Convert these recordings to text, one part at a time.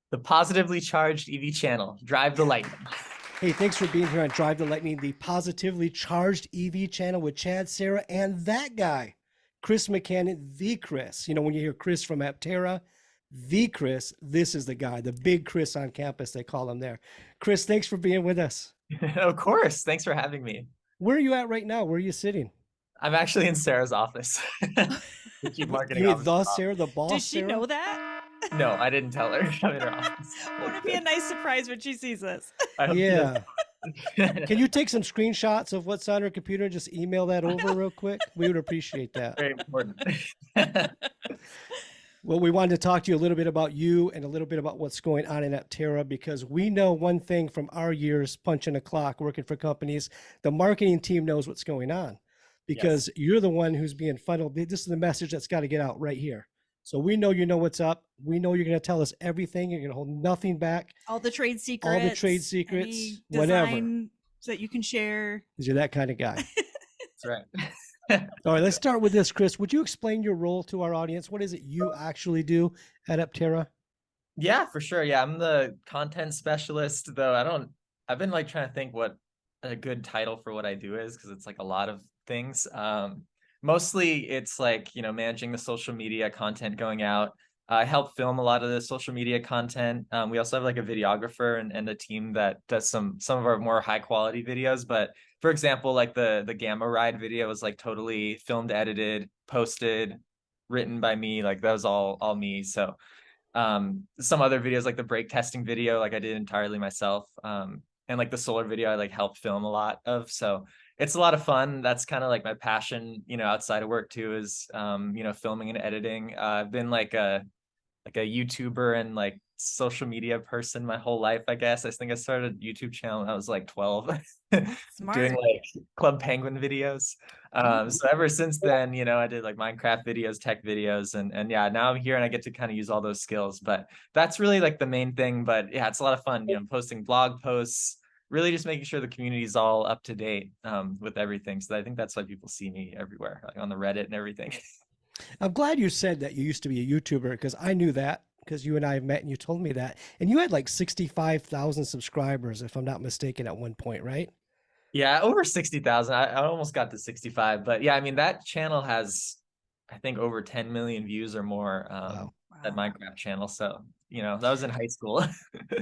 The positively charged EV channel. Drive the lightning. Hey, thanks for being here on Drive the Lightning, the positively charged EV channel with Chad, Sarah, and that guy, Chris McCann, the Chris. You know, when you hear Chris from Aptera, the Chris, this is the guy, the big Chris on campus, they call him there. Chris, thanks for being with us. Of course. Thanks for having me. Where are you at right now? Where are you sitting? I'm actually in Sarah's office. The chief You marketing mean officer. the Sarah, the boss Does she Sarah? know that? No, I didn't tell her. I'm in her office. Wouldn't it be a nice surprise when she sees this? I hope she Yeah. does. Can you take some screenshots of what's on her computer and just email that over real quick? We would appreciate that. Very important. Well, we wanted to talk to you a little bit about you and a little bit about what's going on in Aptera because we know one thing from our years punching a clock, working for companies, the marketing team knows what's going on because you're the one who's being funneled. This is the message that's got to get out right here. So we know you know what's up. We know you're going to tell us everything. You're going to hold nothing back. All the trade secrets. All the trade secrets, any whatever. design that you can share. Because you're that kind of guy. That's right. All right, let's start with this, Chris. Would you explain your role to our audience? What is it you actually do at Aptera? Yeah, for sure. Yeah, I'm the content specialist, though I've been like trying to think what a good title for what I do is because it's like a lot of things. Mostly it's like, managing the social media content going out. I help film a lot of the social media content. We also have like a videographer and a team that does some of our more high quality videos. But for example, like the Gamma Ride video was like totally filmed, edited, posted, written by me. Like that was all me. So some other videos like the brake testing video, like I did entirely myself. And like the solar video, I like helped film a lot of. So it's a lot of fun. That's kind of like my passion, outside of work too, is filming and editing. I've been like a YouTuber and like social media person my whole life, I guess. I think I started a YouTube channel when I was like 12, doing like Club Penguin videos. So ever since then, I did like Minecraft videos, tech videos, and yeah, now I'm here and I get to kind of use all those skills. But that's really like the main thing. But yeah, it's a lot of fun, posting blog posts, really just making sure the community is all up to date with everything. So I think that's why people see me everywhere, like on the Reddit and everything. I'm glad you said that you used to be a YouTuber because I knew that because you and I have met and you told me that. And you had like 65,000 subscribers, if I'm not mistaken, at one point, right? Yeah, over 60,000. I almost got to 65. But yeah, I mean, that channel has, I think, over 10 million views or more, Wow. that Minecraft channel. So, that was in high school.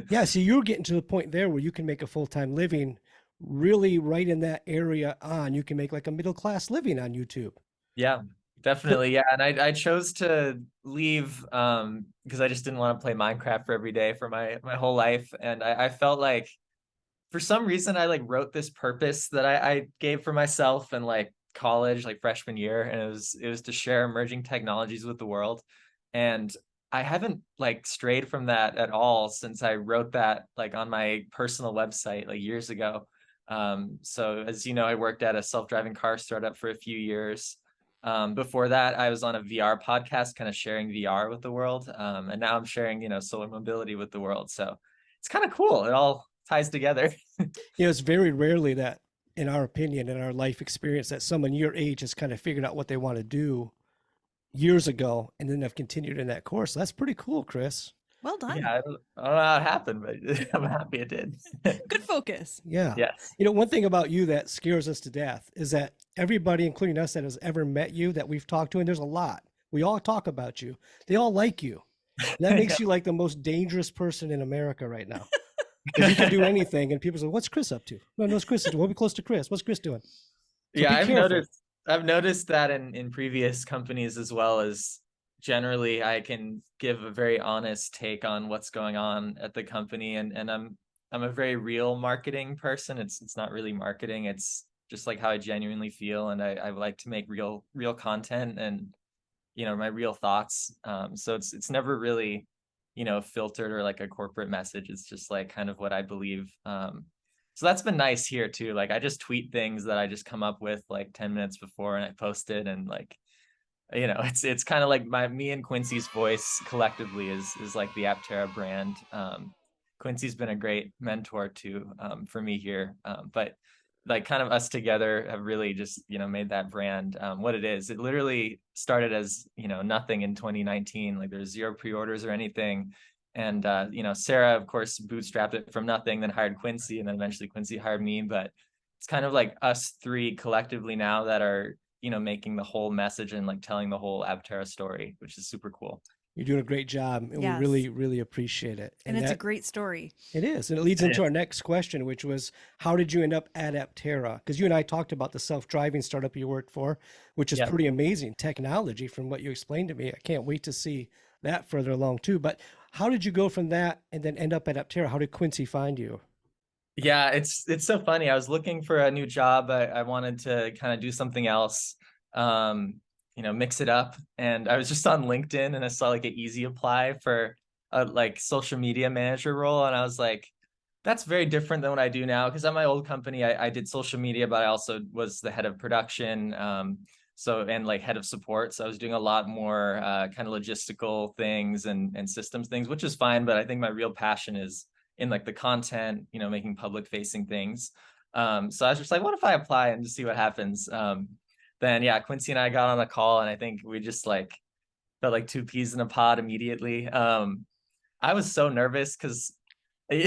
Yeah, so you're getting to the point there where you can make a full-time living really right in that area on. You can make like a middle-class living on YouTube. Yeah, definitely. Yeah. And I chose to leave because I just didn't want to play Minecraft for every day for my whole life. And I felt like for some reason I like wrote this purpose that I gave for myself in like college, like freshman year, and it was to share emerging technologies with the world. And I haven't like strayed from that at all since I wrote that like on my personal website like years ago. So as you know, I worked at a self-driving car startup for a few years. Before that, I was on a VR podcast, kind of sharing VR with the world. And now I'm sharing, solar mobility with the world. So it's kind of cool. It all ties together. It's very rarely that, in our opinion, in our life experience, that someone your age has kind of figured out what they want to do years ago and then have continued in that course. So that's pretty cool, Chris. Well done. Yeah, I don't know how it happened, but I'm happy it did. Good focus. Yeah. Yes. One thing about you that scares us to death is that everybody, including us, that has ever met you, that we've talked to, and there's a lot, we all talk about you. They all like you. And that makes you like the most dangerous person in America right now. Because you can do anything, and people say, "What's Chris up to?" No, what's Chris doing? We'll be close to Chris. What's Chris doing? So yeah, careful. I've noticed that in previous companies as well, as generally I can give a very honest take on what's going on at the company, and I'm a very real marketing person. It's not really marketing, it's just like how I genuinely feel, and I like to make real content and my real thoughts. So it's never really filtered or like a corporate message. It's just like kind of what I believe. So that's been nice here too. Like I just tweet things that I just come up with like 10 minutes before and I post it, and like it's kind of like me and Quincy's voice collectively is like the Aptera brand. Quincy's been a great mentor too, for me here. But like kind of us together have really just made that brand what it is. It literally started as nothing in 2019. Like there's zero pre-orders or anything, And Sarah, of course, bootstrapped it from nothing, then hired Quincy, and then eventually Quincy hired me. But it's kind of like us three collectively now that are, making the whole message and like telling the whole Aptera story, which is super cool. You're doing a great job, and we Yes. really, really appreciate it. And it's a great story. It is. And it leads into our next question, which was, how did you end up at Aptera? Because you and I talked about the self-driving startup you worked for, which is pretty amazing technology from what you explained to me. I can't wait to see that further along too. But how did you go from that and then end up at Aptera? How did Quincy find you? Yeah, it's so funny. I was looking for a new job. I wanted to kind of do something else, mix it up. And I was just on LinkedIn and I saw like an easy apply for a like social media manager role. And I was like, that's very different than what I do now. Because at my old company, I did social media, but I also was the head of production. And like head of support. So I was doing a lot more kind of logistical things and systems things, which is fine. But I think my real passion is in like the content, making public facing things. So I was just like, what if I apply and just see what happens? Then yeah, Quincy and I got on a call and I think we just like felt like two peas in a pod immediately. I was so nervous because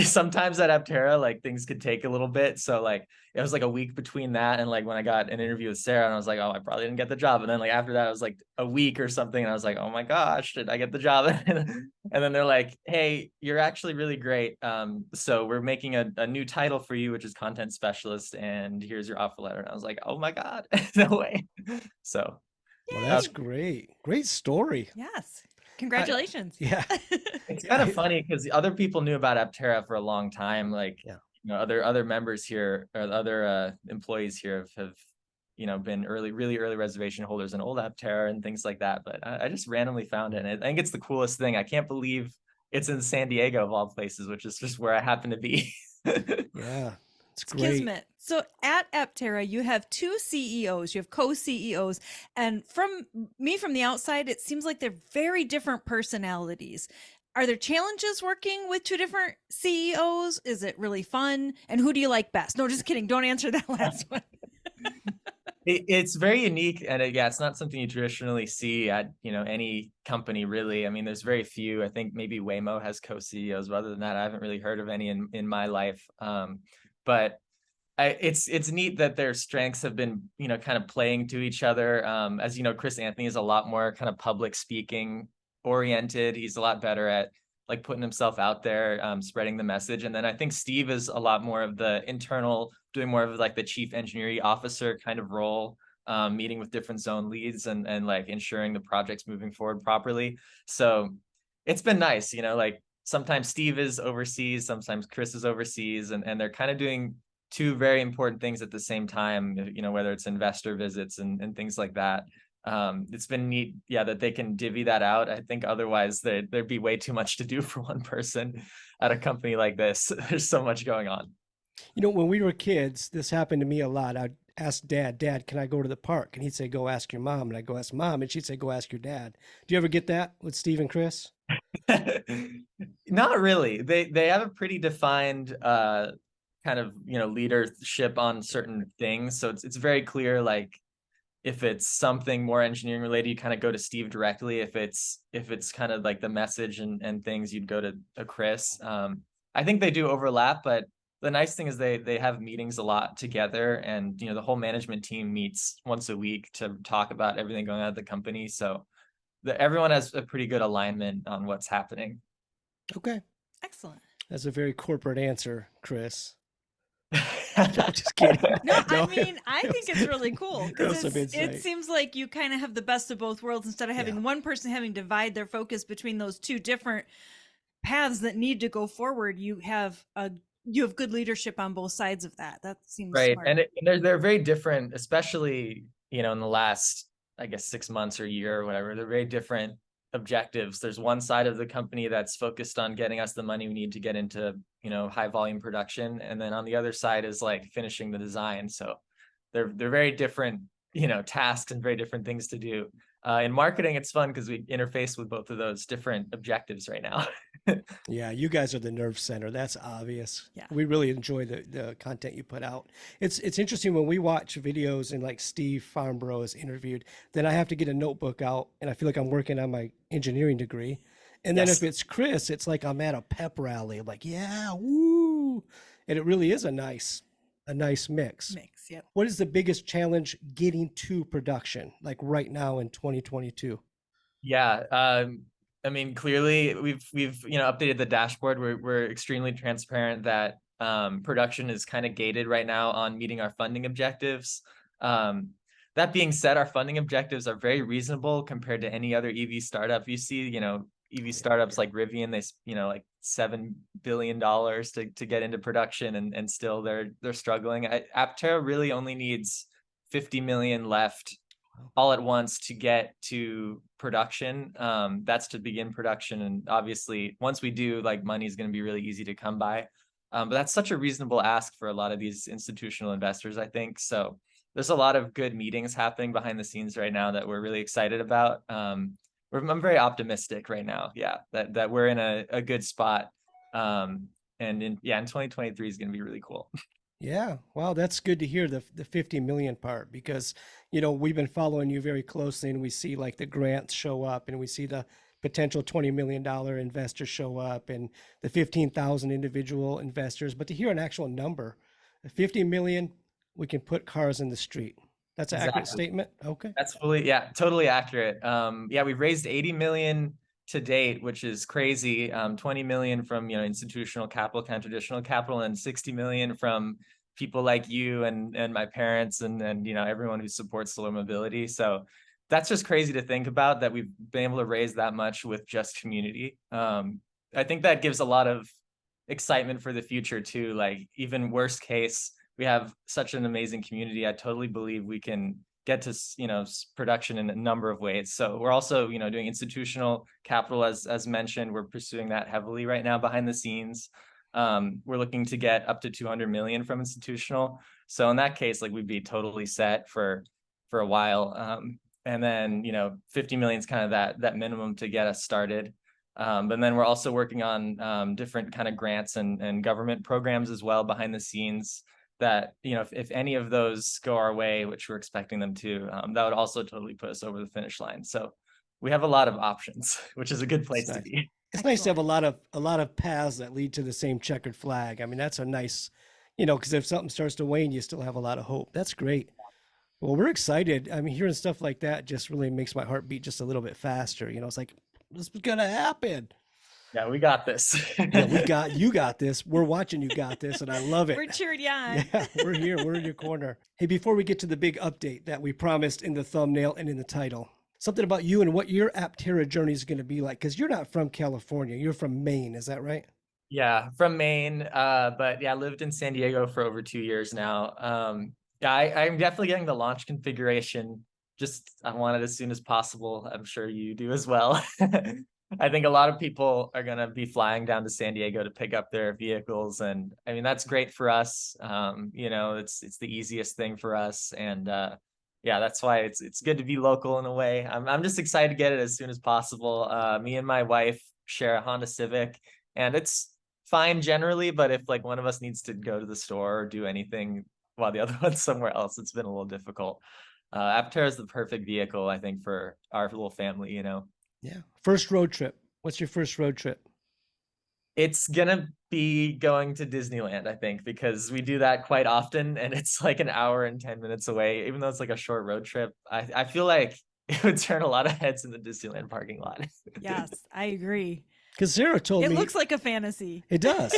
sometimes at Aptera, like things could take a little bit. So like it was like a week between that and like when I got an interview with Sarah and I was like, oh, I probably didn't get the job. And then like after that, it was like a week or something. And I was like, oh my gosh, did I get the job? And then they're like, hey, you're actually really great. So we're making a new title for you, which is content specialist. And here's your offer letter. And I was like, oh my God, no way. So. Well, that's great. Great story. Yes. Congratulations. Yeah. It's kind of funny because other people knew about Aptera for a long time. Like, other members here or other employees here have been really early reservation holders in old Aptera and things like that. But I just randomly found it. And I think it's the coolest thing. I can't believe it's in San Diego of all places, which is just where I happen to be. Yeah. It's great. Kismet. So at Aptera, you have two CEOs, you have co-CEOs, and from the outside, it seems like they're very different personalities. Are there challenges working with two different CEOs? Is it really fun? And who do you like best? No, just kidding. Don't answer that last one. It's very unique, and it's not something you traditionally see at any company really. I mean, there's very few. I think maybe Waymo has co-CEOs, but other than that, I haven't really heard of any in my life. But it's neat that their strengths have been, kind of playing to each other. As you know, Chris Anthony is a lot more kind of public speaking oriented. He's a lot better at like putting himself out there, spreading the message. And then I think Steve is a lot more of the internal, doing more of like the chief engineering officer kind of role, meeting with different zone leads and like ensuring the project's moving forward properly. So it's been nice, like sometimes Steve is overseas, sometimes Chris is overseas, and they're kind of doing two very important things at the same time, whether it's investor visits and things like that. It's been neat, that they can divvy that out. I think otherwise there'd be way too much to do for one person at a company like this. There's so much going on. When we were kids, this happened to me a lot. I'd ask Dad, can I go to the park? And he'd say, go ask your mom. And I'd go ask Mom, and she'd say, go ask your dad. Do you ever get that with Steve and Chris? Not really. They have a pretty defined kind of leadership on certain things. So it's very clear, like if it's something more engineering related, you kind of go to Steve directly. If it's kind of like the message and things, you'd go to Chris. I think they do overlap, but the nice thing is they have meetings a lot together, and the whole management team meets once a week to talk about everything going on at the company. So everyone has a pretty good alignment on what's happening. Okay. Excellent. That's a very corporate answer, Chris. Just kidding. No, I mean, I think it's really cool because it seems like you kind of have the best of both worlds instead of having one person having to divide their focus between those two different paths that need to go forward. You have good leadership on both sides of that. That seems right. smart. And they're very different, especially, in the last, I guess, 6 months or year or whatever. They're very different objectives. There's one side of the company that's focused on getting us the money we need to get into, high volume production. And then on the other side is like finishing the design. So they're very different, tasks and very different things to do. In marketing, it's fun because we interface with both of those different objectives right now. Yeah, you guys are the nerve center. That's obvious. Yeah. We really enjoy the content you put out. It's interesting when we watch videos and like Steve Farnborough is interviewed, then I have to get a notebook out and I feel like I'm working on my engineering degree. And then if Yes. it's Chris, it's like I'm at a pep rally, like, yeah, woo. And it really is a nice mix. Mix. Yep. What is the biggest challenge getting to production, like right now in 2022? Yeah. I mean, clearly we've updated the dashboard. We're extremely transparent that production is kind of gated right now on meeting our funding objectives. That being said, our funding objectives are very reasonable compared to any other EV startup. You see, EV startups like Rivian, like $7 billion to get into production, and still they're struggling. Aptera really only needs 50 million left all at once to get to production. That's to begin production. And obviously, once we do, like, money is going to be really easy to come by. But that's such a reasonable ask for a lot of these institutional investors, I think. So there's a lot of good meetings happening behind the scenes right now that we're really excited about. I'm very optimistic right now. Yeah, that we're in a good spot. And in 2023 is going to be really cool. Yeah, wow, that's good to hear the 50 million part because we've been following you very closely and we see like the grants show up and we see the potential $20 million investors show up and the 15,000 individual investors, but to hear an actual number, 50 million, we can put cars in the street. That's an accurate statement. Okay. That's totally accurate. We've raised 80 million to date, which is crazy. 20 million from institutional capital, kind of traditional capital, and 60 million from people like you and my parents and everyone who supports solar mobility. So that's just crazy to think about, that we've been able to raise that much with just community. I think that gives a lot of excitement for the future too. Like, even worst case, we have such an amazing community. I totally believe we can get to production in a number of ways. So we're also doing institutional capital, as mentioned. We're pursuing that heavily right now behind the scenes. We're looking to get up to 200 million from institutional. So in that case, like, we'd be totally set for a while. And then 50 million is kind of that minimum to get us started. But then we're also working on different kind of grants and government programs as well behind the scenes, that if any of those go our way, which we're expecting them to, that would also totally put us over the finish line. So we have a lot of options, which is a good place to be. It's nice to have a lot of paths that lead to the same checkered flag. I mean, that's a nice, because if something starts to wane, you still have a lot of hope. That's great. Well, we're excited. I mean, hearing stuff like that just really makes my heart beat just a little bit faster. It's like, this is gonna happen. Yeah, we got this. Yeah, you got this. We're watching you got this, and I love it. We're cheering you on. Yeah, we're here. We're in your corner. Hey, before we get to the big update that we promised in the thumbnail and in the title, something about you and what your Aptera journey is going to be like, because you're not from California. You're from Maine. Is that right? Yeah, from Maine. But yeah, I lived in San Diego for over 2 years now. I'm definitely getting the launch configuration. I want it as soon as possible. I'm sure you do as well. I think a lot of people are going to be flying down to San Diego to pick up their vehicles. And I mean, that's great for us. It's the easiest thing for us. And that's why it's good to be local in a way. I'm just excited to get it as soon as possible. Me and my wife share a Honda Civic, and it's fine generally, but if like one of us needs to go to the store or do anything while the other one's somewhere else, it's been a little difficult. Aptera is the perfect vehicle, I think, for our little family, Yeah. First road trip. What's your first road trip? It's gonna be going to Disneyland, I think, because we do that quite often, and it's like an hour and 10 minutes away. Even though it's like a short road trip, I feel like it would turn a lot of heads in the Disneyland parking lot. Yes, I agree. Because Sarah told me it looks like a fantasy. It does.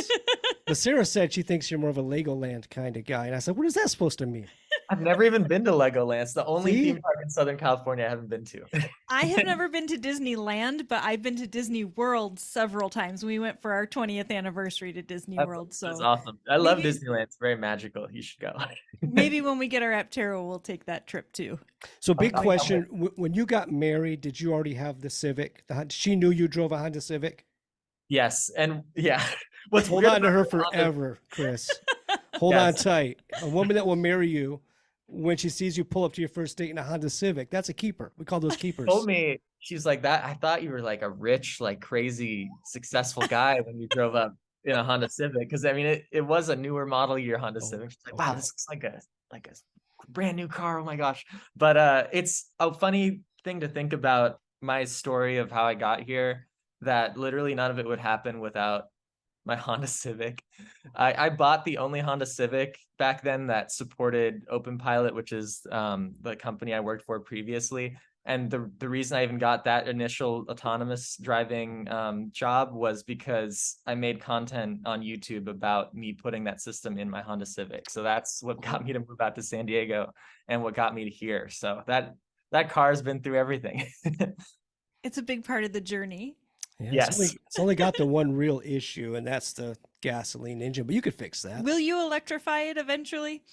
But Sarah said she thinks you're more of a Legoland kind of guy, and I said, "What is that supposed to mean?" I've never even been to Legoland. It's the only theme park in Southern California I haven't been to. I have never been to Disneyland, but I've been to Disney World several times. We went for our 20th anniversary to Disney World. So that's awesome. I love Disneyland. It's very magical. You should go. Maybe when we get our Aptera, we'll take that trip too. So big question. When you got married, did you already have the Civic? She knew you drove a Honda Civic? Yes. And yeah. Hold on to her forever, Chris. Hold on tight. A woman that will marry you, when she sees you pull up to your first date in a Honda Civic, that's a keeper. We call those keepers. Told me, she's like, that I thought you were like a rich, like crazy, successful guy when you drove up in a Honda Civic. Because I mean, it was a newer model year Honda Civic. She's like, wow, this looks like a brand new car. Oh my gosh. But it's a funny thing to think about my story of how I got here. that literally none of it would happen without my Honda Civic. I bought the only Honda Civic back then that supported OpenPilot, which is the company I worked for previously. And the reason I even got that initial autonomous driving job was because I made content on YouTube about me putting that system in my Honda Civic. So that's what got me to move out to San Diego and what got me to here. So that car has been through everything. It's a big part of the journey. Yeah, Yes. it's only got the one real issue, and that's the gasoline engine, but you could fix that. Will you electrify it eventually?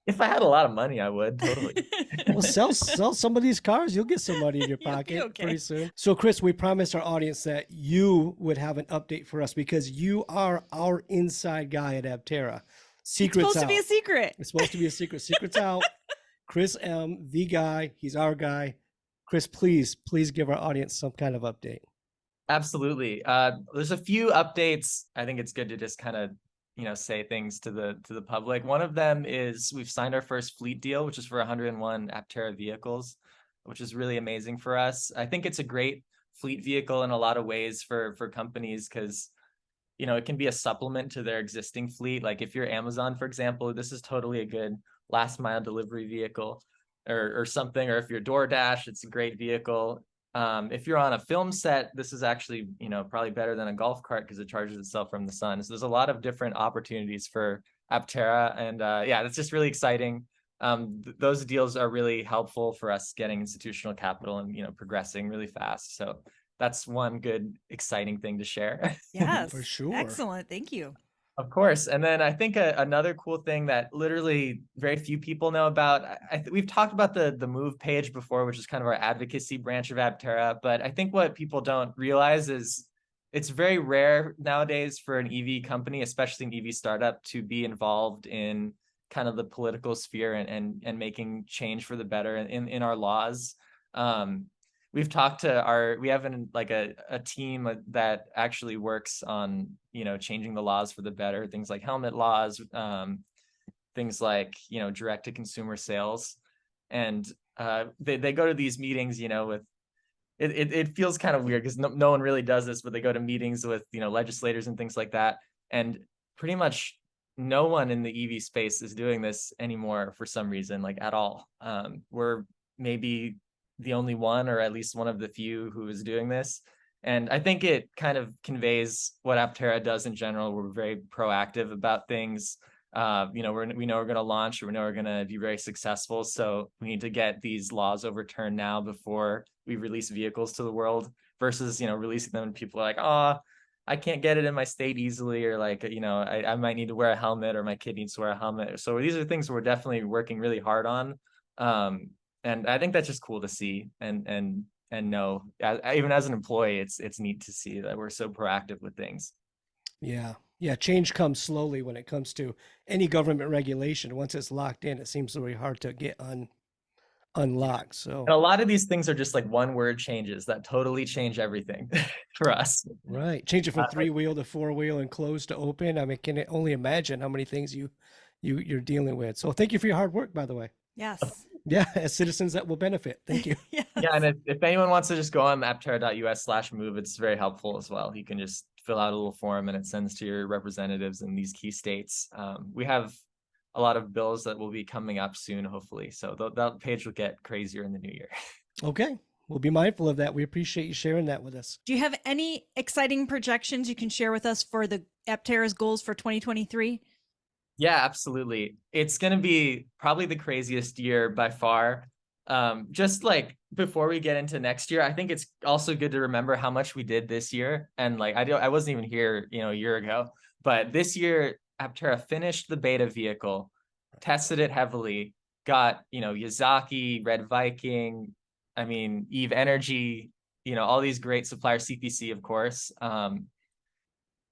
If I had a lot of money, I would totally. Well, sell some of these cars. You'll get some money in your You'll be pocket okay. pretty soon. So, Chris, we promised our audience that you would have an update for us because you are our inside guy at Aptera. Secrets It's supposed to be out. a secret. It's supposed to be a secret. Secrets out. Chris M, the guy. He's our guy. Chris, please give our audience some kind of update. Absolutely. There's a few updates. I think it's good to just kind of, say things to the public. One of them is we've signed our first fleet deal, which is for 101 Aptera vehicles, which is really amazing for us. I think it's a great fleet vehicle in a lot of ways for companies because, it can be a supplement to their existing fleet. Like if you're Amazon, for example, this is totally a good last mile delivery vehicle or something. Or if you're DoorDash, it's a great vehicle. If you're on a film set, this is actually, probably better than a golf cart because it charges itself from the sun. So there's a lot of different opportunities for Aptera. And yeah, that's just really exciting. Those deals are really helpful for us getting institutional capital and, progressing really fast. So that's one good, exciting thing to share. Yes. For sure. Excellent. Thank you. Of course. And then I think another cool thing that literally very few people know about, we've talked about the Move page before, which is kind of our advocacy branch of Aptera. But I think what people don't realize is it's very rare nowadays for an EV company, especially an EV startup, to be involved in kind of the political sphere and making change for the better in our laws. We've talked to we have a team that actually works on, changing the laws for the better, things like helmet laws, things like, direct to consumer sales. And they go to these meetings, with it feels kind of weird because no one really does this, but they go to meetings with, legislators and things like that. And pretty much no one in the EV space is doing this anymore for some reason, like at all. We're maybe the only one, or at least one of the few who is doing this. And I think it kind of conveys what Aptera does in general. We're very proactive about things. We know we're going to launch, or we know we're going to be very successful. So we need to get these laws overturned now before we release vehicles to the world versus, releasing them and people are like, oh, I can't get it in my state easily, or like, I might need to wear a helmet, or my kid needs to wear a helmet. So these are things we're definitely working really hard on. And I think that's just cool to see and know. Even as an employee, it's neat to see that we're so proactive with things. Yeah. Yeah. Change comes slowly when it comes to any government regulation. Once it's locked in, it seems really hard to get unlocked. So and a lot of these things are just like one word changes that totally change everything for us. right. Change it from 3-wheel to 4-wheel and closed to open. I mean, can only imagine how many things you're dealing with. So thank you for your hard work, by the way. Yes. Yeah, as citizens that will benefit. Thank you. Yes. Yeah, and if anyone wants to just go on aptera.us/move, it's very helpful as well. You can just fill out a little form and it sends to your representatives in these key states. We have a lot of bills that will be coming up soon, hopefully. So that page will get crazier in the new year. Okay. We'll be mindful of that. We appreciate you sharing that with us. Do you have any exciting projections you can share with us for the Aptera's goals for 2023? Yeah, absolutely. It's going to be probably the craziest year by far. Just like before we get into next year, I think it's also good to remember how much we did this year. And like, I wasn't even here, a year ago, but this year Aptera finished the beta vehicle, tested it heavily, got, Yazaki, Red Viking, Eve Energy, all these great suppliers, CPC, of course,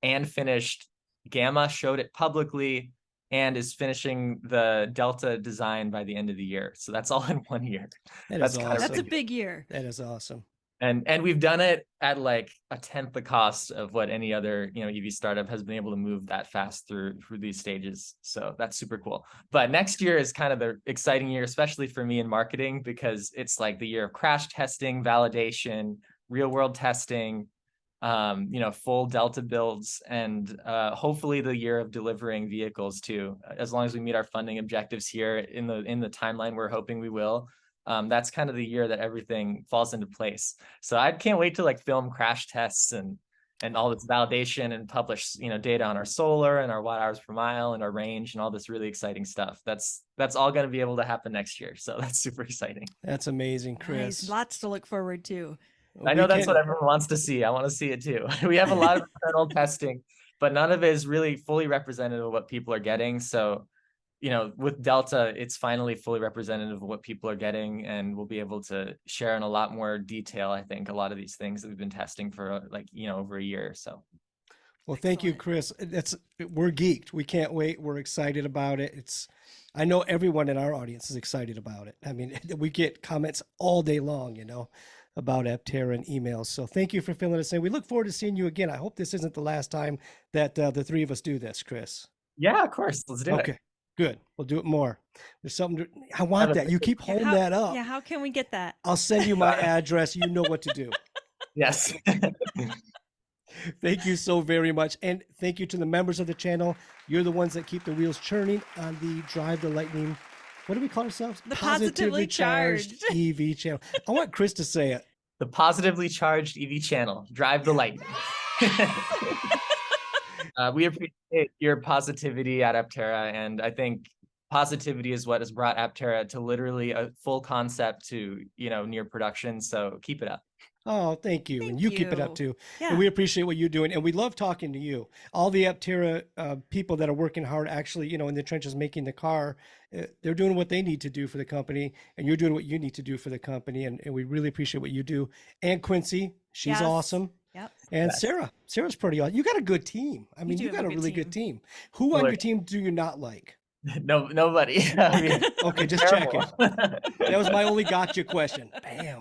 and finished Gamma, showed it publicly, and is finishing the Delta design by the end of the year. So that's all in 1 year. That's awesome. That's a big year. That is awesome. And we've done it at like a tenth the cost of what any other, EV startup has been able to move that fast through these stages. So that's super cool. But next year is kind of the exciting year, especially for me in marketing, because it's like the year of crash testing, validation, real world testing, full Delta builds, and hopefully the year of delivering vehicles too. As long as we meet our funding objectives here in the timeline we're hoping we will, that's kind of the year that everything falls into place. So I can't wait to like film crash tests and all this validation and publish data on our solar and our watt hours per mile and our range and all this really exciting stuff. That's all going to be able to happen next year. So that's super exciting. That's amazing, Chris. Nice. Lots to look forward to. I know that's what everyone wants to see. I want to see it too. We have a lot of internal testing, but none of it is really fully representative of what people are getting. So, with Delta, it's finally fully representative of what people are getting, and we'll be able to share in a lot more detail, I think, a lot of these things that we've been testing for over a year or so. Well, thank you, Chris. We're geeked. We can't wait. We're excited about it. I know everyone in our audience is excited about it. I mean, we get comments all day long, about Aptera and emails. So thank you for filling us in. We look forward to seeing you again. I hope this isn't the last time that the three of us do this, Chris. Yeah, of course. Let's do it. Okay, good. We'll do it more. There's something I want that. You keep holding that up. Yeah, how can we get that? I'll send you my address. You know what to do. Yes. Thank you so very much. And thank you to the members of the channel. You're the ones that keep the wheels churning on the Drive the Lightning. What do we call ourselves? The Positively Charged EV channel. I want Chris to say it. The Positively Charged EV channel. Drive the Lightning. We appreciate your positivity at Aptera, and I think positivity is what has brought Aptera to literally a full concept to near production. So keep it up. Oh, thank you. And you keep it up too. Yeah. And we appreciate what you're doing. And we love talking to you. All the Aptera people that are working hard, actually, in the trenches making the car, they're doing what they need to do for the company. And you're doing what you need to do for the company. And we really appreciate what you do. And Quincy, she's awesome. Yep. And Sarah's pretty awesome. You got a good team. I mean, you got a really good team. Who on your team do you not like? No, nobody. I mean, okay, just checking. That was my only gotcha question. Bam.